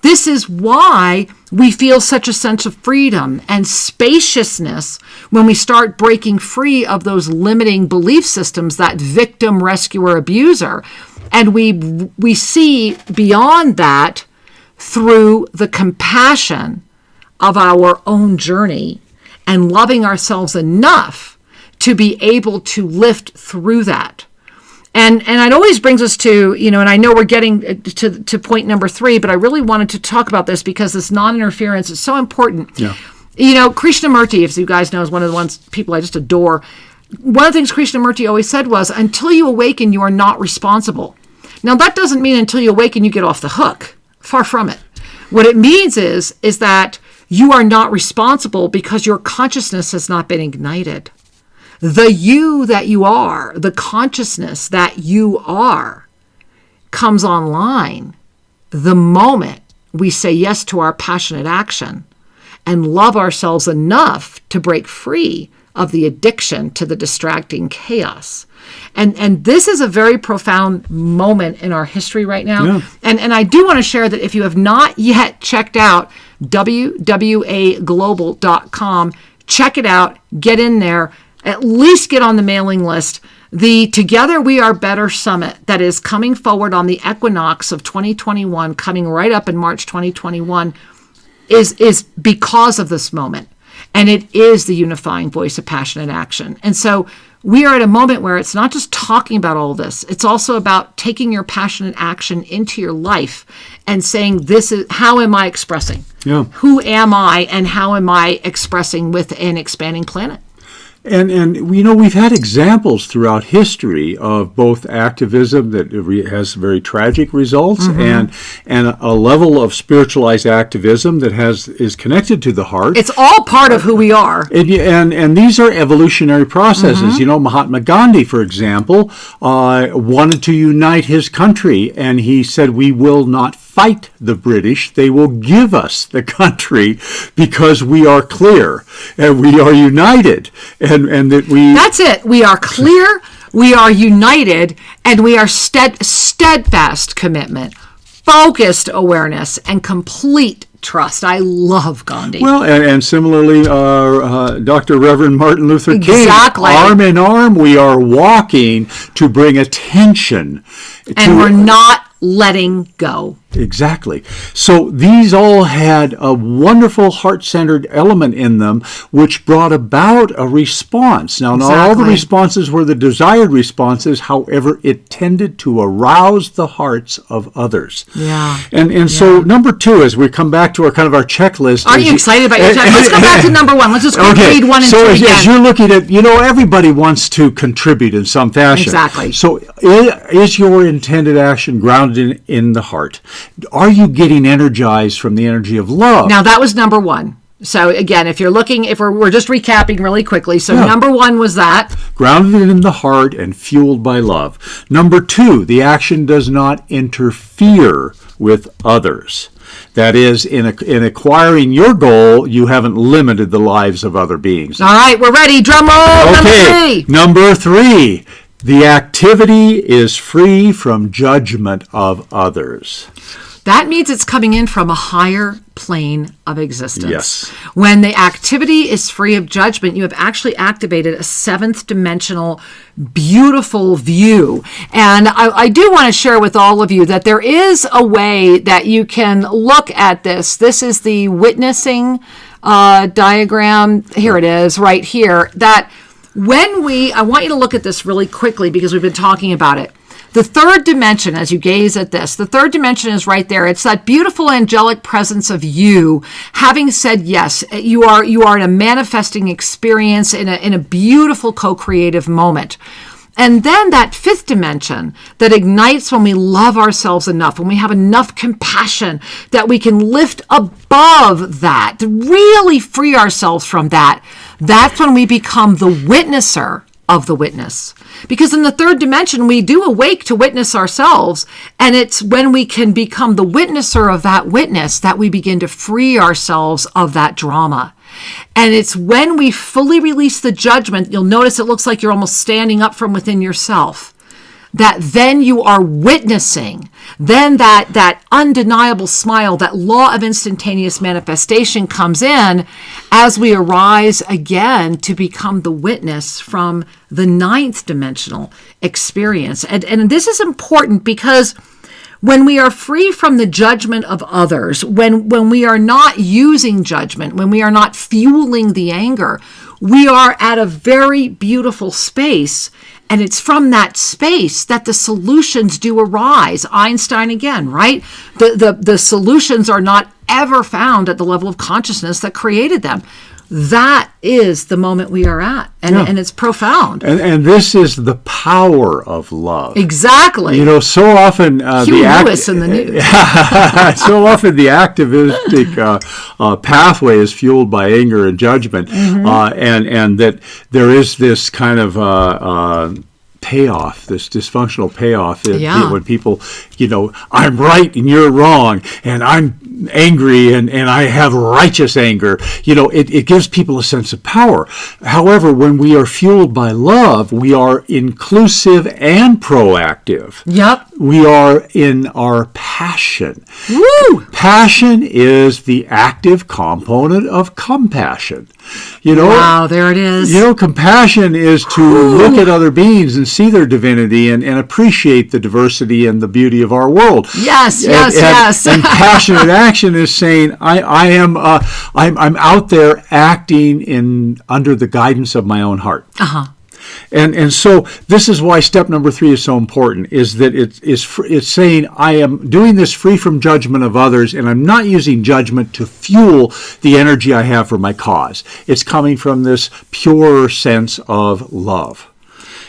This is why we feel such a sense of freedom and spaciousness when we start breaking free of those limiting belief systems, that victim, rescuer, abuser. And we see beyond that through the compassion of our own journey and loving ourselves enough to be able to lift through that. And it always brings us to, and I know we're getting to point number 3, but I really wanted to talk about this because this non-interference is so important. Yeah. Krishnamurti, if you guys know, is one of the people I just adore. One of the things Krishnamurti always said was, until you awaken, you are not responsible. Now, that doesn't mean until you awaken, you get off the hook. Far from it. What it means is that you are not responsible because your consciousness has not been ignited. The you that you are, the consciousness that you are, comes online the moment we say yes to our passionate action and love ourselves enough to break free of the addiction to the distracting chaos. And this is a very profound moment in our history right now. Yeah. And I do want to share that if you have not yet checked out wwaglobal.com, check it out, get in there, at least get on the mailing list. The Together We Are Better Summit that is coming forward on the equinox of 2021, coming right up in March 2021, is because of this moment. And it is the unifying voice of passionate action. And so we are at a moment where it's not just talking about all this. It's also about taking your passionate action into your life and saying, this is, how am I expressing? Yeah. Who am I, and how am I expressing with an expanding planet? And we've had examples throughout history of both activism that has very tragic results, and a level of spiritualized activism that is connected to the heart. It's all part of who we are. And these are evolutionary processes. Mahatma Gandhi, for example, wanted to unite his country, and he said, we will not fight the British. They will give us the country because we are clear and we are united. And that we... That's it. We are clear, we are united, and we are steadfast commitment, focused awareness, and complete trust. I love Gandhi. Well, and similarly, Dr. Reverend Martin Luther King. Exactly. Arm in arm, we are walking to bring attention. And we're not letting go. Exactly. So these all had a wonderful heart-centered element in them, which brought about a response. Now, not all the responses were the desired responses. However, it tended to arouse the hearts of others. Yeah. And so number 2, as we come back to our checklist. Are you excited about your checklist? Let's go back to number 1. Let's just read 1 and 2 again. So as you're looking at, everybody wants to contribute in some fashion. Exactly. So is your intended action grounded in the heart? Are you getting energized from the energy of love? Now, that was number 1. So again, if you're looking, if we're just recapping really quickly. So number 1 was that. Grounded in the heart and fueled by love. Number 2, the action does not interfere with others. That is, in acquiring your goal, you haven't limited the lives of other beings. All right, we're ready. Drum roll. Okay. Number 3. Number 3. The activity is free from judgment of others. That means it's coming in from a higher plane of existence. Yes. When the activity is free of judgment, you have actually activated a seventh dimensional, beautiful view. And I do want to share with all of you that there is a way that you can look at this. This is the witnessing diagram. Here it is, right here. That I want you to look at this really quickly because we've been talking about it. The third dimension, as you gaze at this, the third dimension is right there. It's that beautiful angelic presence of you having said yes. You are in a manifesting experience in a beautiful co-creative moment. And then that fifth dimension that ignites when we love ourselves enough, when we have enough compassion that we can lift above that, to really free ourselves from that. That's when we become the witnesser of the witness. Because in the third dimension, we do awake to witness ourselves. And it's when we can become the witnesser of that witness that we begin to free ourselves of that drama. And it's when we fully release the judgment, you'll notice it looks like you're almost standing up from within yourself, that then you are witnessing, then that undeniable smile, that law of instantaneous manifestation comes in as we arise again to become the witness from the ninth dimensional experience. And this is important because when we are free from the judgment of others, when we are not using judgment, when we are not fueling the anger, we are at a very beautiful space. And it's from that space that the solutions do arise. Einstein again, right? The solutions are not ever found at the level of consciousness that created them. That is the moment we are at. And it's profound. And this is the power of love. Exactly. You know, so often Lewis in the news. So often the activistic pathway is fueled by anger and judgment, and that there is this kind of payoff, this dysfunctional payoff when people, I'm right and you're wrong, and I'm angry and I have righteous anger. It gives people a sense of power. However, when we are fueled by love, we are inclusive and proactive. Yep. We are in our passion. Woo! Passion is the active component of compassion. Wow, there it is. Compassion is to look at other beings and see their divinity and appreciate the diversity and the beauty of our world. Yes. And passionate action is saying, I'm out there acting under the guidance of my own heart. And so this is why step number 3 is so important, is that it's saying I am doing this free from judgment of others, and I'm not using judgment to fuel the energy I have for my cause. It's coming from this pure sense of love.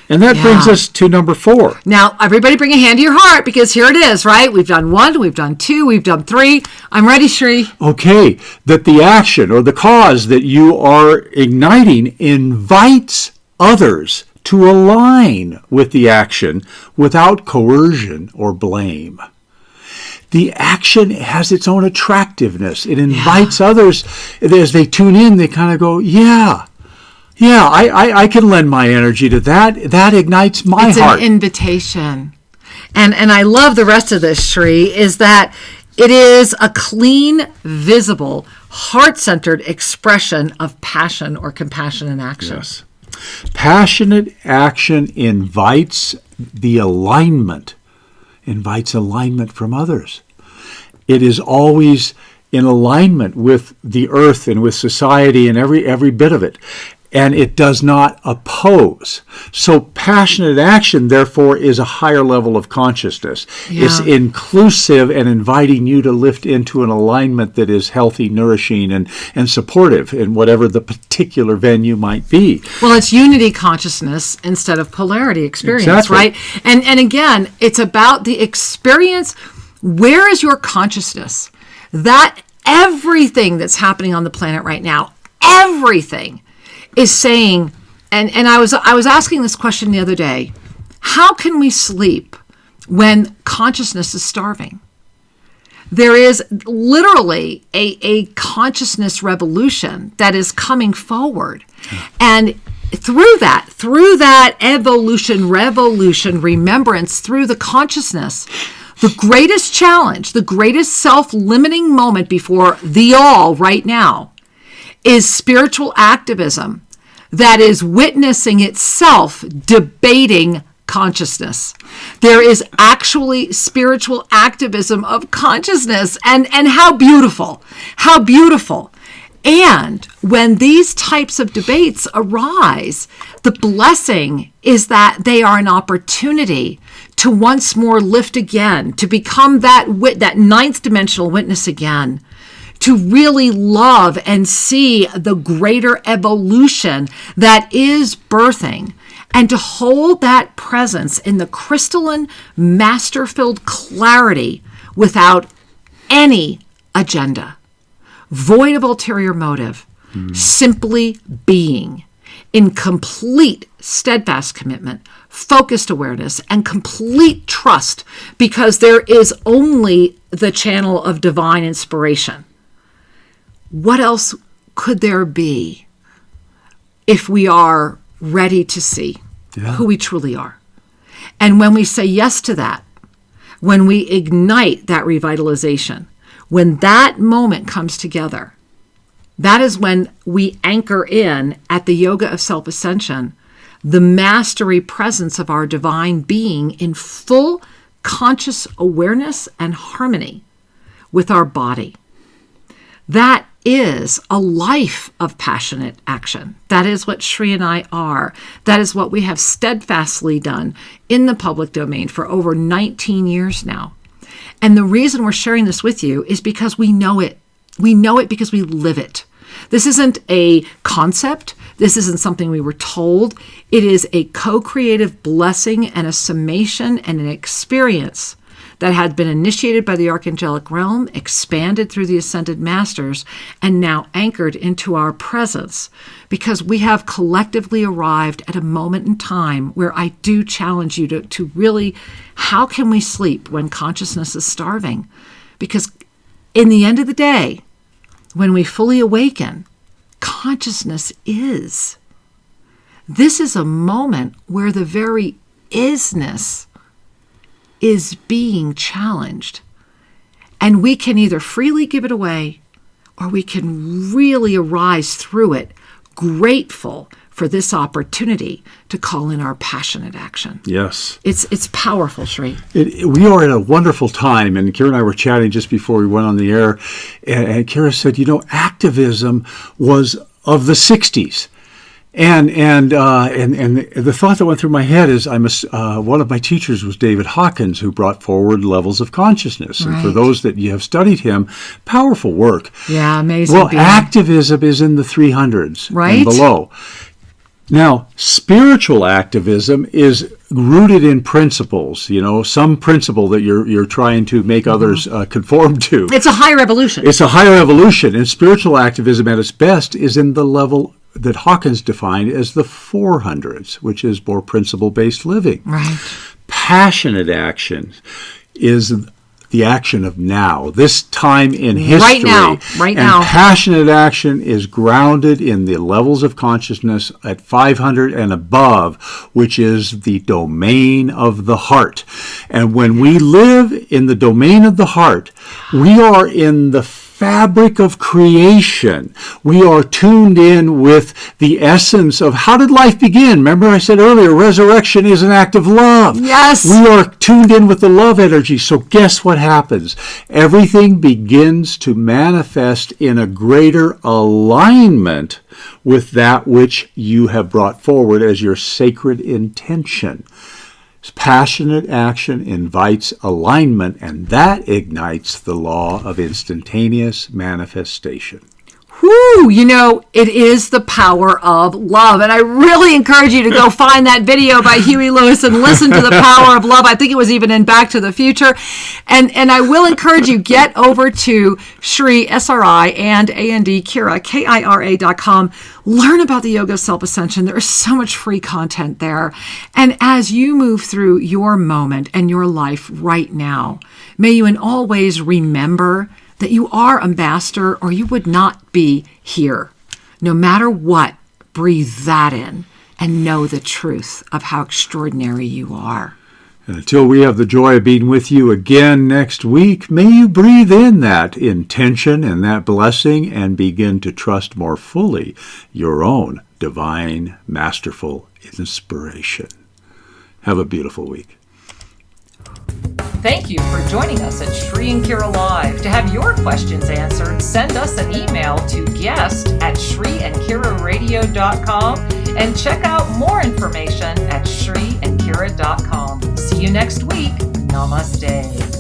And that brings us to number 4. Now, everybody bring a hand to your heart, because here it is, right? We've done 1, we've done 2, we've done 3. I'm ready, Shri. Okay, that the action or the cause that you are igniting invites others to align with the action without coercion or blame. The action has its own attractiveness. It invites others, as they tune in, they kind of go, I can lend my energy to that. That ignites my heart. It's an invitation. And I love the rest of this, Shri, is that it is a clean, visible, heart-centered expression of passion or compassion in action. Yes. Passionate action invites alignment from others. It is always in alignment with the earth and with society and every bit of it. And it does not oppose. So passionate action, therefore, is a higher level of consciousness. Yeah. It's inclusive and inviting you to lift into an alignment that is healthy, nourishing, and supportive in whatever the particular venue might be. Well, it's unity consciousness instead of polarity experience, exactly. Right? And again, it's about the experience. Where is your consciousness? That everything that's happening on the planet right now, everything is saying, and I was asking this question the other day, how can we sleep when consciousness is starving? There is literally a consciousness revolution that is coming forward. And through that evolution, revolution, remembrance, through the consciousness, the greatest challenge, the greatest self-limiting moment before the all right now is spiritual activism that is witnessing itself debating consciousness. There is actually spiritual activism of consciousness, and how beautiful, how beautiful. And when these types of debates arise, the blessing is that they are an opportunity to once more lift again, to become that ninth dimensional witness again, to really love and see the greater evolution that is birthing, and to hold that presence in the crystalline, master-filled clarity without any agenda, void of ulterior motive, simply being in complete steadfast commitment, focused awareness, and complete trust, because there is only the channel of divine inspiration. What else could there be if we are ready to see who we truly are? And when we say yes to that, when we ignite that revitalization, when that moment comes together, that is when we anchor in at the yoga of self-ascension, the mastery presence of our divine being in full conscious awareness and harmony with our body. That is a life of passionate action. That is what Sri and I are. That is what we have steadfastly done in the public domain for over 19 years now. And the reason we're sharing this with you is because we know it. We know it because we live it. This isn't a concept. This isn't something we were told. It is a co-creative blessing and a summation and an experience that had been initiated by the archangelic realm, expanded through the ascended masters, and now anchored into our presence, because we have collectively arrived at a moment in time where I do challenge you to really, how can we sleep when consciousness is starving? Because in the end of the day, when we fully awaken, consciousness is. This is a moment where the very isness is being challenged. And we can either freely give it away, or we can really arise through it, grateful for this opportunity to call in our passionate action. Yes. It's powerful, Sri. We are at a wonderful time, and Kira and I were chatting just before we went on the air, and Kira said, activism was of the 60s. And the thought that went through my head is one of my teachers was David Hawkins, who brought forward levels of consciousness. Right. And for those that you have studied him, powerful work. Yeah, amazing. Well, activism is in the 300s right? and below. Now, spiritual activism is rooted in principles, some principle that you're trying to make others conform to. It's a higher evolution. It's a higher evolution, and spiritual activism at its best is in the level that Hawkins defined as the 400s, which is more principle-based living. Right. Passionate action is the action of now, this time in history. Right now. And passionate action is grounded in the levels of consciousness at 500 and above, which is the domain of the heart. And when we live in the domain of the heart, we are in the fabric of creation. We are tuned in with the essence of how did life begin? Remember I said earlier, resurrection is an act of love. Yes. We are tuned in with the love energy. So guess what happens? Everything begins to manifest in a greater alignment with that which you have brought forward as your sacred intention. Passionate action invites alignment, and that ignites the law of instantaneous manifestation. Whew, it is the power of love. And I really encourage you to go find that video by Huey Lewis and listen to the power of love. I think it was even in Back to the Future. And I will encourage you, get over to Sri, S-R-I, and A-N-D, Kira, Kira.com. Learn about the yoga of self-ascension. There is so much free content there. And as you move through your moment and your life right now, may you in all ways remember that you are a master, or you would not be here. No matter what, breathe that in. and know the truth of how extraordinary you are. And until we have the joy of being with you again next week, may you breathe in that intention and that blessing and begin to trust more fully your own divine, masterful inspiration. Have a beautiful week. Thank you for joining us at Shri and Kira Live. To have your questions answered, send us an email to guest@shriandkiraradio.com and check out more information at shriandkira.com. See you next week. Namaste.